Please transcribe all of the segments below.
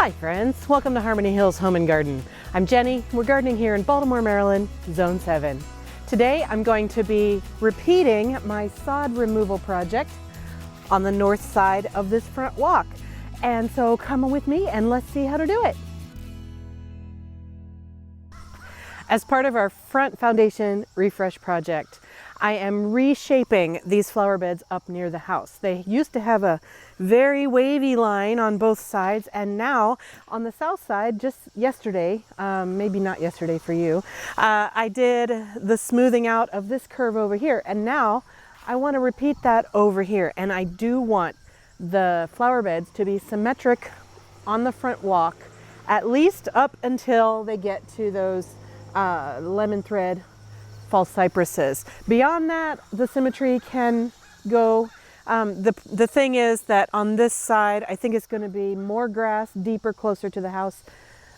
Hi friends, welcome to Harmony Hills Home and Garden. I'm Jenny, we're gardening here in Baltimore, Maryland, Zone 7. Today I'm going to be repeating my sod removal project on the north side of this front walk. And so come with me and let's see how to do it. As part of our front foundation refresh project, I am reshaping these flower beds up near the house. They used to have a very wavy line on both sides, and now on the south side, just yesterday, maybe not yesterday for you, I did the smoothing out of this curve over here, and now I want to repeat that over here. And I do want the flower beds to be symmetric on the front walk, at least up until they get to those lemon thread false cypresses. Beyond that, the symmetry can go. The thing is that on this side, I think it's going to be more grass, deeper, closer to the house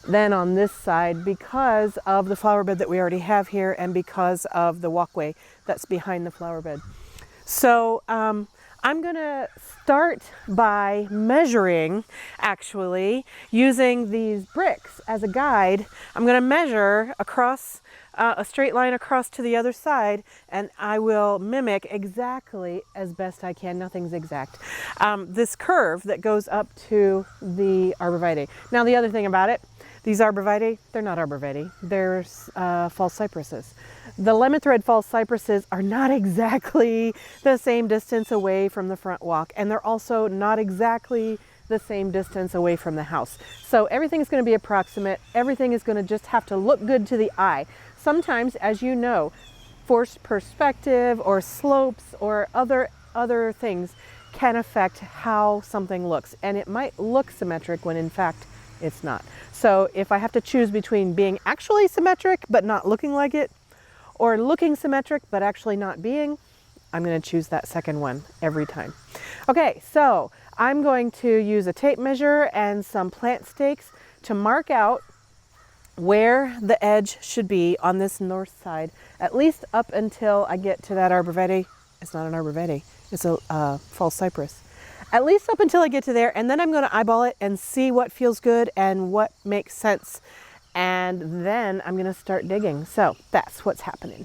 than on this side because of the flower bed that we already have here and because of the walkway that's behind the flower bed. So I'm going to start by measuring, actually, using these bricks as a guide. I'm going to measure across a straight line across to the other side, and I will mimic exactly as best I can, nothing's exact, this curve that goes up to the arborvitae. Now the other thing about it, these arborvitae, they're not arborvitae, they're false cypresses. The lemon thread false cypresses are not exactly the same distance away from the front walk, and they're also not exactly the same distance away from the house. So everything's going to be approximate. Everything is going to just have to look good to the eye. Sometimes, as you know, forced perspective or slopes or other things can affect how something looks, and it might look symmetric when in fact it's not. So if I have to choose between being actually symmetric but not looking like it, or looking symmetric but actually not being, I'm going to choose that second one every time. Okay, so I'm going to use a tape measure and some plant stakes to mark out where the edge should be on this north side, at least up until I get to that arborvitae. It's not an arborvitae, it's a false cypress. At least up until I get to there, and then I'm going to eyeball it and see what feels good and what makes sense. And then I'm going to start digging. So that's what's happening.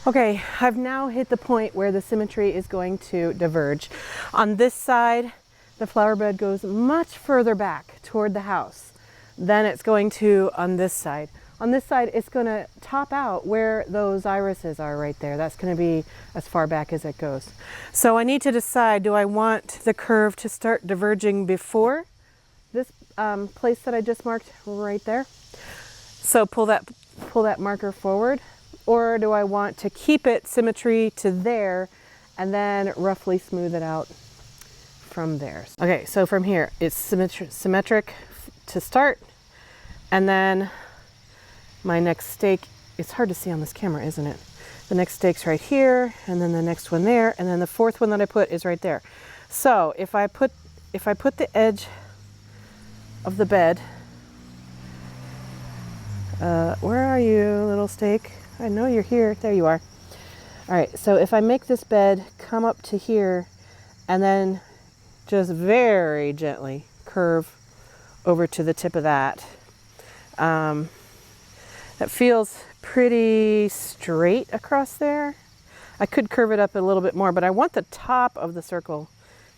Okay, I've now hit the point where the symmetry is going to diverge. On this side, the flower bed goes much further back toward the house than it's going to on this side. On this side, it's going to top out where those irises are right there. That's going to be as far back as it goes. So I need to decide, do I want the curve to start diverging before this place that I just marked right there? So pull that marker forward. Or do I want to keep it symmetry to there and then roughly smooth it out from there? Okay, so from here, it's symmetric to start. And then my next stake, it's hard to see on this camera, isn't it? The next stake's right here, and then the next one there, and then the fourth one that I put is right there. So if I put the edge of the bed, where are you, little stake? I know you're here. There you are. All right, so if I make this bed come up to here and then just very gently curve over to the tip of that, that feels pretty straight across there. I could curve it up a little bit more, but I want the top of the circle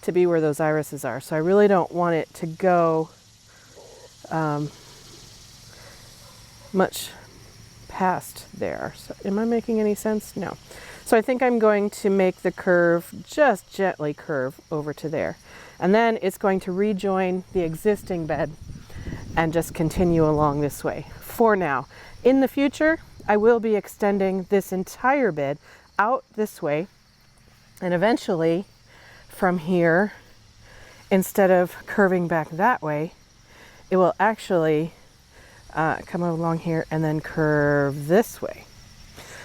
to be where those irises are. So I really don't want it to go much past there. So am I making any sense? No. So I think I'm going to make the curve, just gently curve over to there. And then it's going to rejoin the existing bed and just continue along this way for now. In the future, I will be extending this entire bed out this way, and eventually from here, instead of curving back that way, it will actually come along here and then curve this way.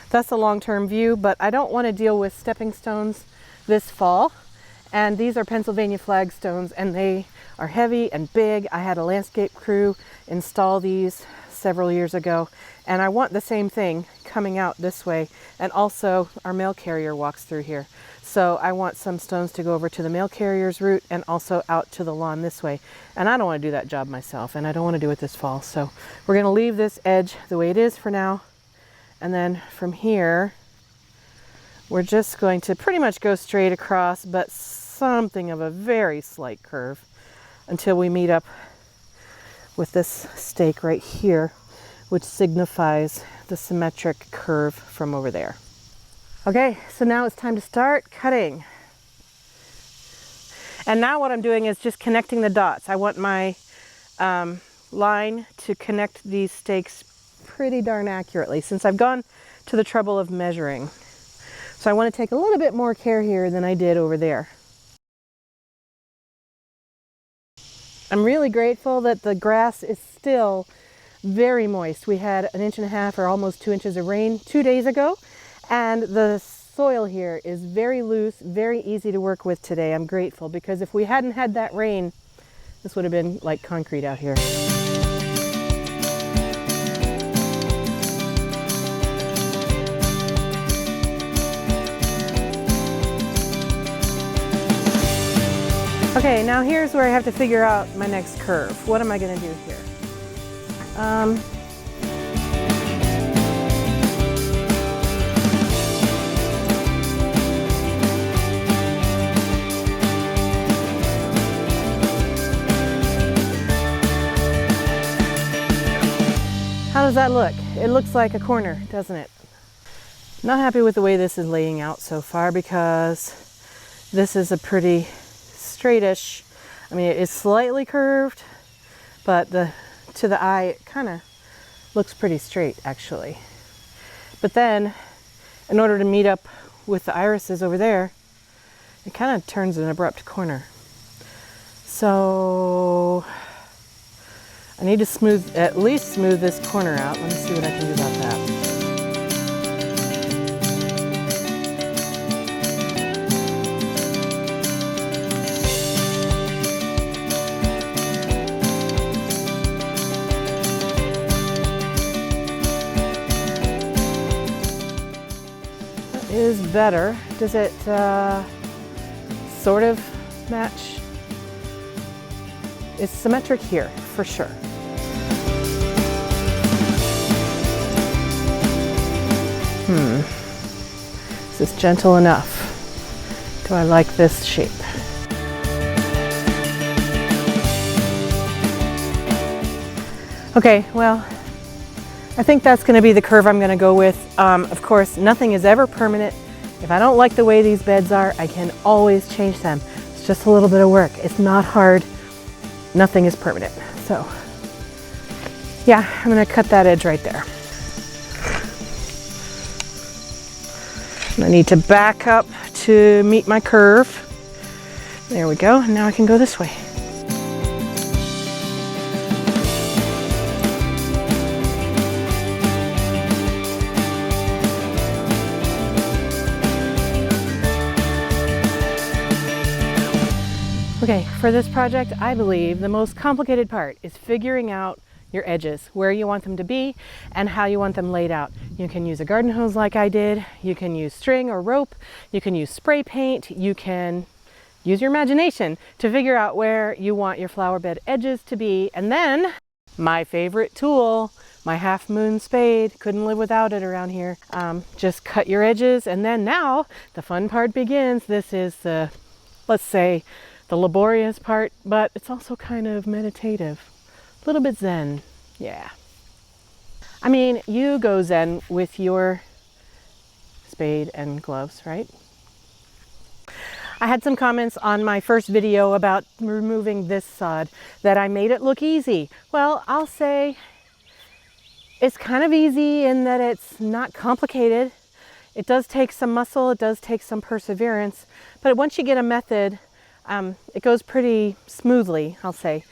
That's a long-term view, but I don't want to deal with stepping stones this fall. And these are Pennsylvania flagstones, and they are heavy and big. I had a landscape crew install these several years ago, and I want the same thing coming out this way. And also our mail carrier walks through here. So I want some stones to go over to the mail carrier's route and also out to the lawn this way. And I don't want to do that job myself, and I don't want to do it this fall. So we're going to leave this edge the way it is for now. And then from here, we're just going to pretty much go straight across, but something of a very slight curve until we meet up with this stake right here, which signifies the symmetric curve from over there. Okay, so now it's time to start cutting. And now what I'm doing is just connecting the dots. I want my line to connect these stakes pretty darn accurately since I've gone to the trouble of measuring. So I want to take a little bit more care here than I did over there. I'm really grateful that the grass is still very moist. We had 1.5 inches or almost 2 inches of rain 2 days ago, and the soil here is very loose, very easy to work with today. I'm grateful because if we hadn't had that rain, this would have been like concrete out here. Okay, now here's where I have to figure out my next curve. What am I going to do here? How does that look? It looks like a corner, doesn't it? Not happy with the way this is laying out so far because this is a pretty straightish. I mean, it is slightly curved, but to the eye, it kind of looks pretty straight actually. But then, in order to meet up with the irises over there, it kind of turns an abrupt corner. So I need to at least smooth this corner out. Let me see what I can do about that. Is better. Does it sort of match? It's symmetric here for sure. Is this gentle enough? Do I like this shape? Okay, well, I think that's going to be the curve I'm going to go with. Of course, nothing is ever permanent. If I don't like the way these beds are, I can always change them. It's just a little bit of work. It's not hard. Nothing is permanent. So, yeah, I'm going to cut that edge right there. I need to back up to meet my curve. There we go. And now I can go this way. Okay, for this project, I believe the most complicated part is figuring out your edges, where you want them to be and how you want them laid out. You can use a garden hose like I did, you can use string or rope, you can use spray paint, you can use your imagination to figure out where you want your flower bed edges to be. And then, my favorite tool, my half moon spade, couldn't live without it around here. Just cut your edges, and then now the fun part begins. This is the, let's say, the laborious part, but it's also kind of meditative. A little bit zen, yeah. I mean, you go zen with your spade and gloves, right? I had some comments on my first video about removing this sod, that I made it look easy. Well, I'll say it's kind of easy in that it's not complicated. It does take some muscle, it does take some perseverance, but once you get a method, it goes pretty smoothly, I'll say.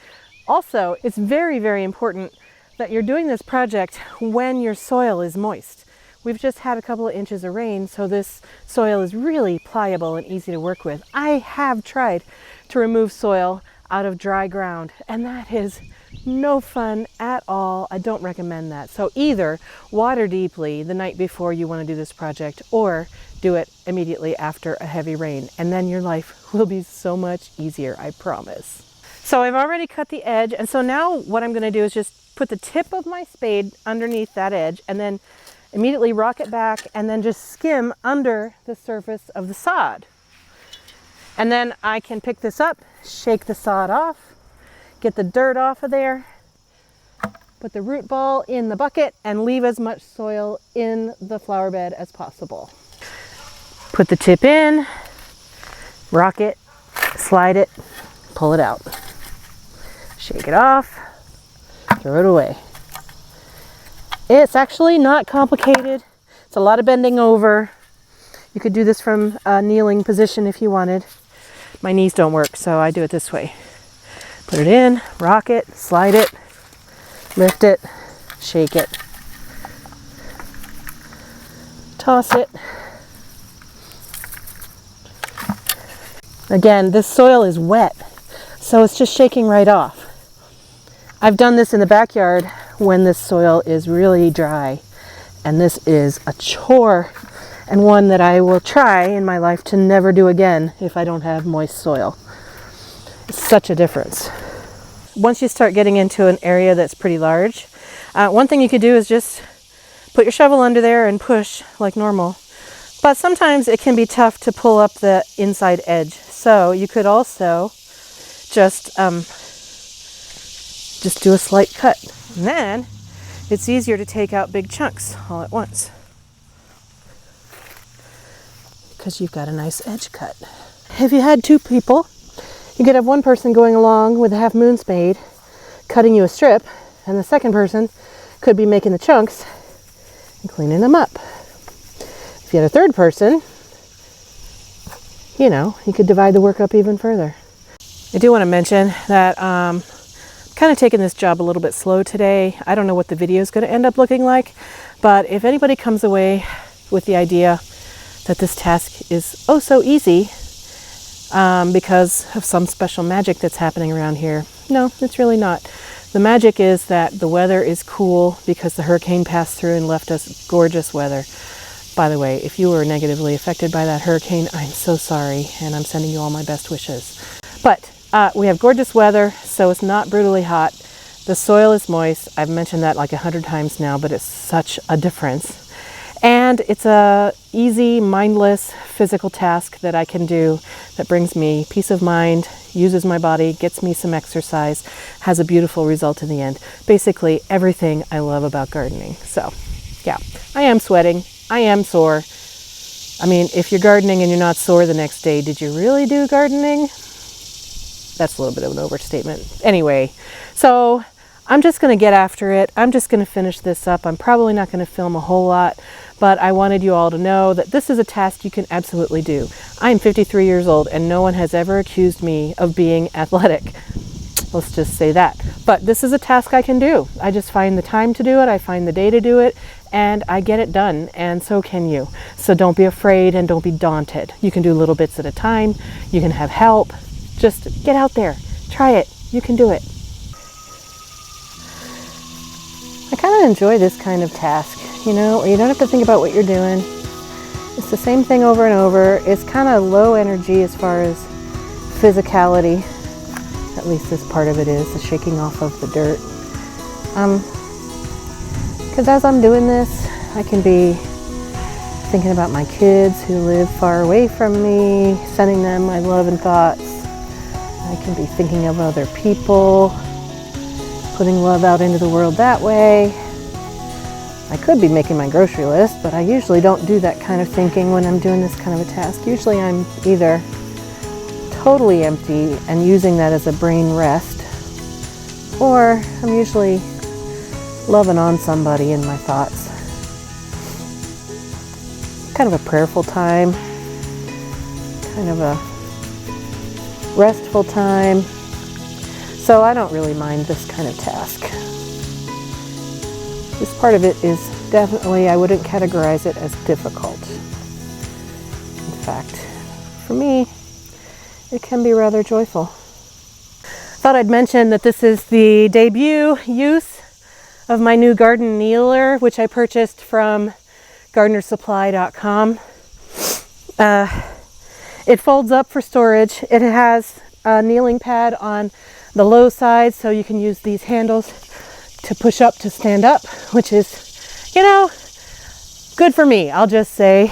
Also, it's very, very important that you're doing this project when your soil is moist. We've just had a couple of inches of rain, so this soil is really pliable and easy to work with. I have tried to remove soil out of dry ground, and that is no fun at all. I don't recommend that. So either water deeply the night before you want to do this project, or do it immediately after a heavy rain, and then your life will be so much easier, I promise. So I've already cut the edge, and so now what I'm going to do is just put the tip of my spade underneath that edge, and then immediately rock it back, and then just skim under the surface of the sod. And then I can pick this up, shake the sod off, get the dirt off of there, put the root ball in the bucket, and leave as much soil in the flower bed as possible. Put the tip in, rock it, slide it, pull it out. Shake it off, throw it away. It's actually not complicated. It's a lot of bending over. You could do this from a kneeling position if you wanted. My knees don't work, so I do it this way. Put it in, rock it, slide it, lift it, shake it, toss it. Again, this soil is wet, so it's just shaking right off. I've done this in the backyard when this soil is really dry, and this is a chore, and one that I will try in my life to never do again if I don't have moist soil. It's such a difference. Once you start getting into an area that's pretty large, one thing you could do is just put your shovel under there and push like normal. But sometimes it can be tough to pull up the inside edge. So you could also just do a slight cut. And then it's easier to take out big chunks all at once, because you've got a nice edge cut. If you had two people, you could have one person going along with a half moon spade, cutting you a strip, and the second person could be making the chunks and cleaning them up. If you had a third person, you could divide the work up even further. I do want to mention that I'm kind of taking this job a little bit slow today. I don't know what the video is going to end up looking like, but if anybody comes away with the idea that this task is oh so easy because of some special magic that's happening around here, no, it's really not. The magic is that the weather is cool because the hurricane passed through and left us gorgeous weather. By the way, if you were negatively affected by that hurricane, I'm so sorry, and I'm sending you all my best wishes. But we have gorgeous weather, so it's not brutally hot. The soil is moist. I've mentioned that like 100 times now, but it's such a difference. And it's a easy, mindless physical task that I can do that brings me peace of mind, uses my body, gets me some exercise, has a beautiful result in the end. Basically, everything I love about gardening. So, yeah, I am sweating. I am sore. I mean, if you're gardening and you're not sore the next day, did you really do gardening? That's a little bit of an overstatement. Anyway, so I'm just going to get after it. I'm just going to finish this up. I'm probably not going to film a whole lot, but I wanted you all to know that this is a task you can absolutely do. I'm 53 years old and no one has ever accused me of being athletic. Let's just say that. But this is a task I can do. I just find the time to do it. I find the day to do it, and I get it done, and so can you. So don't be afraid and don't be daunted. You can do little bits at a time. You can have help. Just get out there. Try it. You can do it. I kind of enjoy this kind of task, where you don't have to think about what you're doing. It's the same thing over and over. It's kind of low energy as far as physicality. At least this part of it is, the shaking off of the dirt. Because as I'm doing this, I can be thinking about my kids who live far away from me, sending them my love and thoughts. I can be thinking of other people, putting love out into the world that way. I could be making my grocery list, but I usually don't do that kind of thinking when I'm doing this kind of a task. Usually I'm either totally empty and using that as a brain rest, or I'm usually loving on somebody in my thoughts. Kind of a prayerful time, kind of a restful time. So I don't really mind this kind of task. This part of it is definitely, I wouldn't categorize it as difficult. In fact, for me, it can be rather joyful. Thought I'd mention that this is the debut use of my new garden kneeler, which I purchased from gardenersupply.com. It folds up for storage. It has a kneeling pad on the low side, so you can use these handles to push up to stand up, which is, you know, good for me, I'll just say.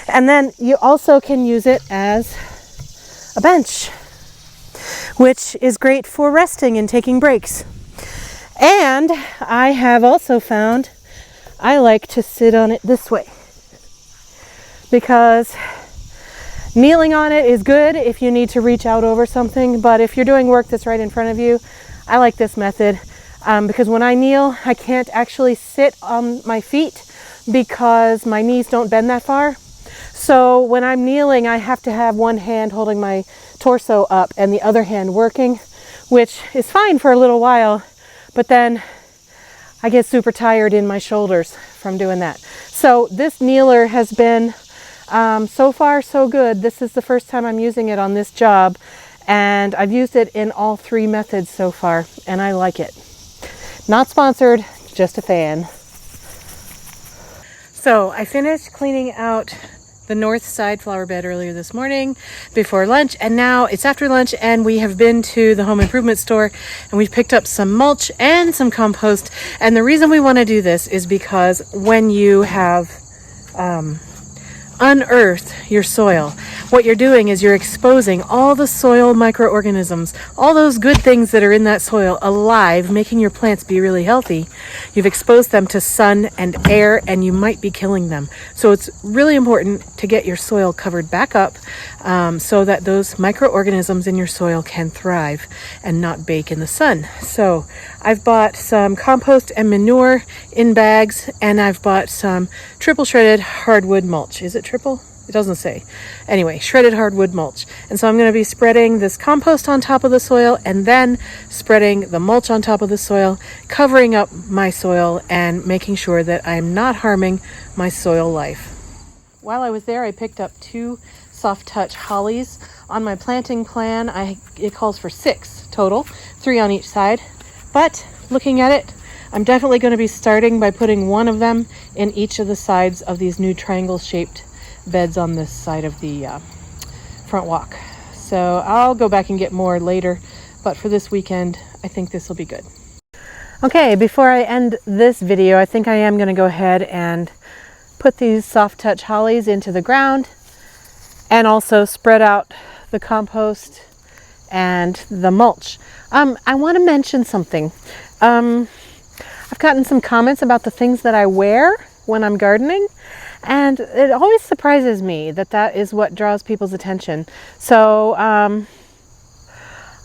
And then you also can use it as a bench, which is great for resting and taking breaks. And I have also found I like to sit on it this way, because kneeling on it is good if you need to reach out over something, but if you're doing work that's right in front of you, I like this method because when I kneel, I can't actually sit on my feet because my knees don't bend that far. So when I'm kneeling, I have to have one hand holding my torso up and the other hand working, which is fine for a little while, but then I get super tired in my shoulders from doing that. So this kneeler has been so far so good. This is the first time I'm using it on this job, and I've used it in all three methods so far, and I like it. Not sponsored, just a fan. So I finished cleaning out the north side flower bed earlier this morning before lunch, and now it's after lunch and we have been to the home improvement store and we've picked up some mulch and some compost. And the reason we want to do this is because when you have unearthed your soil, what you're doing is you're exposing all the soil microorganisms, all those good things that are in that soil alive, making your plants be really healthy. You've exposed them to sun and air, and you might be killing them. So it's really important to get your soil covered back up so that those microorganisms in your soil can thrive and not bake in the sun. So I've bought some compost and manure in bags, and I've bought some triple shredded hardwood mulch. Is it triple? It doesn't say. Anyway, shredded hardwood mulch. And so I'm going to be spreading this compost on top of the soil and then spreading the mulch on top of the soil, covering up my soil and making sure that I'm not harming my soil life. While I was there, I picked up 2 soft touch hollies. On my planting plan, it calls for 6 total, 3 on each side. But looking at it, I'm definitely going to be starting by putting one of them in each of the sides of these new triangle shaped beds on this side of the front walk. So I'll go back and get more later, but for this weekend, I think this will be good. Okay, before I end this video, I think I am going to go ahead and put these soft touch hollies into the ground and also spread out the compost and the mulch. I want to mention something. I've gotten some comments about the things that I wear when I'm gardening, and it always surprises me that that is what draws people's attention. So I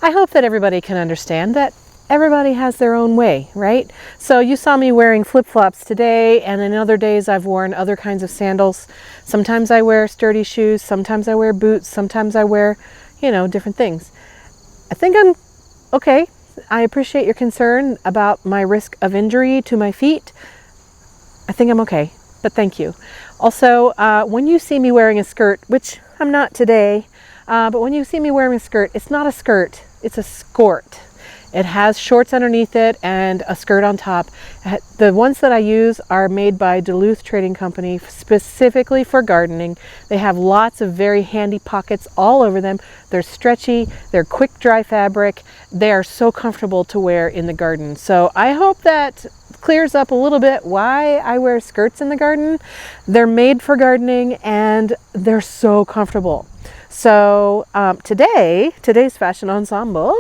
hope that everybody can understand that everybody has their own way, right? So you saw me wearing flip-flops today, and in other days I've worn other kinds of sandals. Sometimes I wear sturdy shoes, sometimes I wear boots, sometimes I wear, different things. I think I'm okay. I appreciate your concern about my risk of injury to my feet. I think I'm okay, but thank you. Also, when you see me wearing a skirt, which I'm not today, but when you see me wearing a skirt, it's not a skirt, it's a skort. It has shorts underneath it and a skirt on top. The ones that I use are made by Duluth Trading Company specifically for gardening. They have lots of very handy pockets all over them. They're stretchy, they're quick dry fabric. They are so comfortable to wear in the garden. So I hope that clears up a little bit why I wear skirts in the garden. They're made for gardening and they're so comfortable. So today's fashion ensemble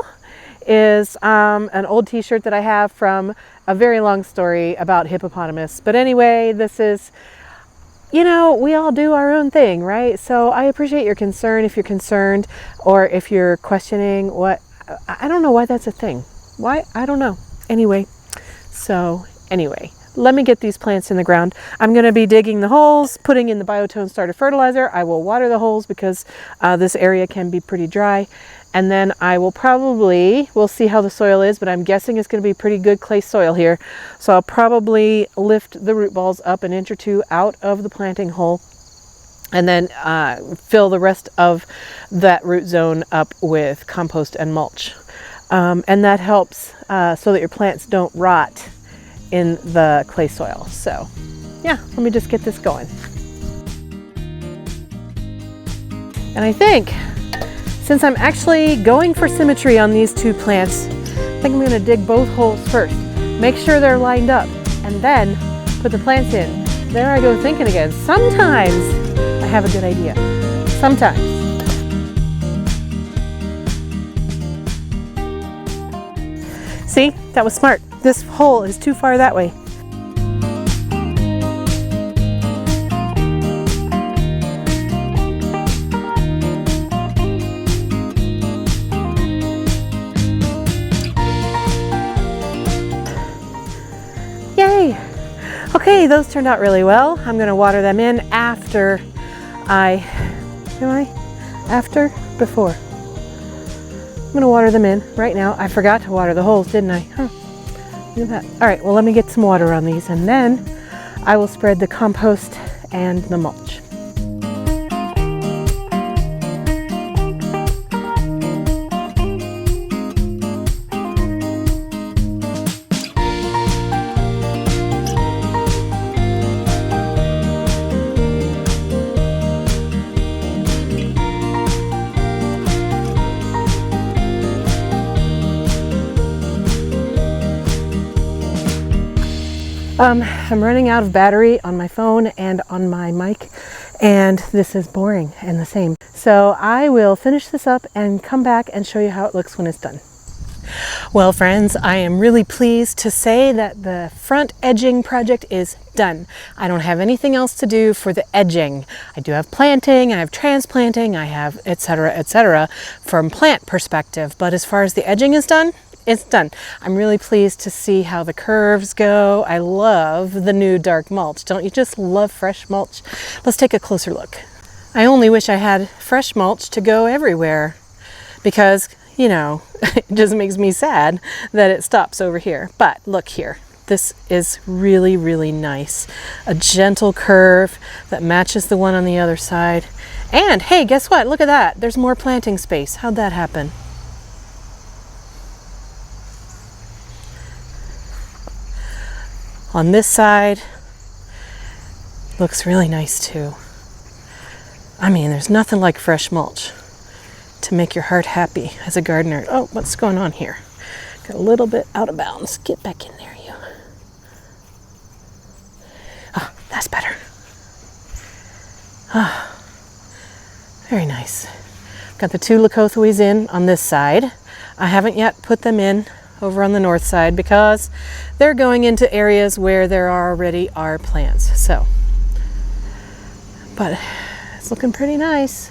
is an old t-shirt that I have from a very long story about hippopotamus. But anyway, this is, we all do our own thing, right? So I appreciate your concern if you're concerned, or if you're questioning I don't know why that's a thing. Why? I don't know. Anyway, let me get these plants in the ground. I'm going to be digging the holes, putting in the biotone starter fertilizer. I will water the holes because this area can be pretty dry. And then I will we'll see how the soil is, but I'm guessing it's going to be pretty good clay soil here. So I'll probably lift the root balls up an inch or two out of the planting hole, and then fill the rest of that root zone up with compost and mulch. And that helps so that your plants don't rot in the clay soil. So yeah, let me just get this going. And I think, since I'm actually going for symmetry on these two plants, I think I'm going to dig both holes first. Make sure they're lined up, and then put the plants in. There I go thinking again. Sometimes I have a good idea. Sometimes. See, that was smart. This hole is too far that way. Yay! Okay, those turned out really well. I'm going to water them in after before. I'm going to water them in right now. I forgot to water the holes, didn't I? Huh. Look at that. All right, well, let me get some water on these, and then I will spread the compost and the mulch. I'm running out of battery on my phone and on my mic, and this is boring and the same. So I will finish this up and come back and show you how it looks when it's done. Well, friends, I am really pleased to say that the front edging project is done. I don't have anything else to do for the edging. I do have planting, I have transplanting, I have etc. from plant perspective, but as far as the edging is done, it's done. I'm really pleased to see how the curves go. I love the new dark mulch. Don't you just love fresh mulch? Let's take a closer look. I only wish I had fresh mulch to go everywhere, because, you know, it just makes me sad that it stops over here. But look here. This is really, really nice. A gentle curve that matches the one on the other side. And hey, guess what? Look at that. There's more planting space. How'd that happen? On this side, looks really nice too. I mean, there's nothing like fresh mulch to make your heart happy as a gardener. Oh, what's going on here? Got a little bit out of bounds. Get back in there, you. Oh, that's better. Ah, very nice. Got the two leucothoes in on this side. I haven't yet put them in over on the north side because they're going into areas where there already are plants. So, but it's looking pretty nice.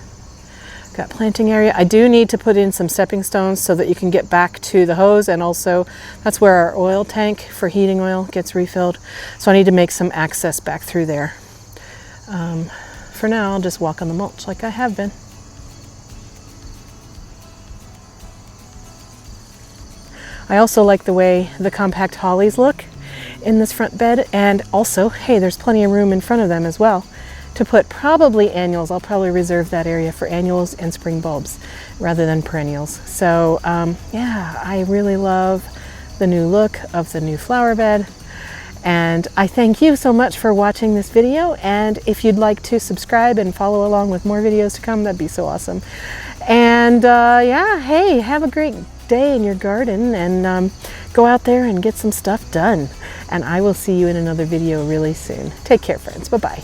Got planting area. I do need to put in some stepping stones so that you can get back to the hose, and also that's where our oil tank for heating oil gets refilled. So I need to make some access back through there. For now, I'll just walk on the mulch like I have been. I also like the way the compact hollies look in this front bed, and also, hey, there's plenty of room in front of them as well to put probably annuals. I'll probably reserve that area for annuals and spring bulbs rather than perennials. So yeah, I really love the new look of the new flower bed, and I thank you so much for watching this video. And if you'd like to subscribe and follow along with more videos to come, that'd be so awesome. And yeah, hey, have a great day in your garden, and go out there and get some stuff done. And I will see you in another video really soon. Take care, friends. Bye-bye.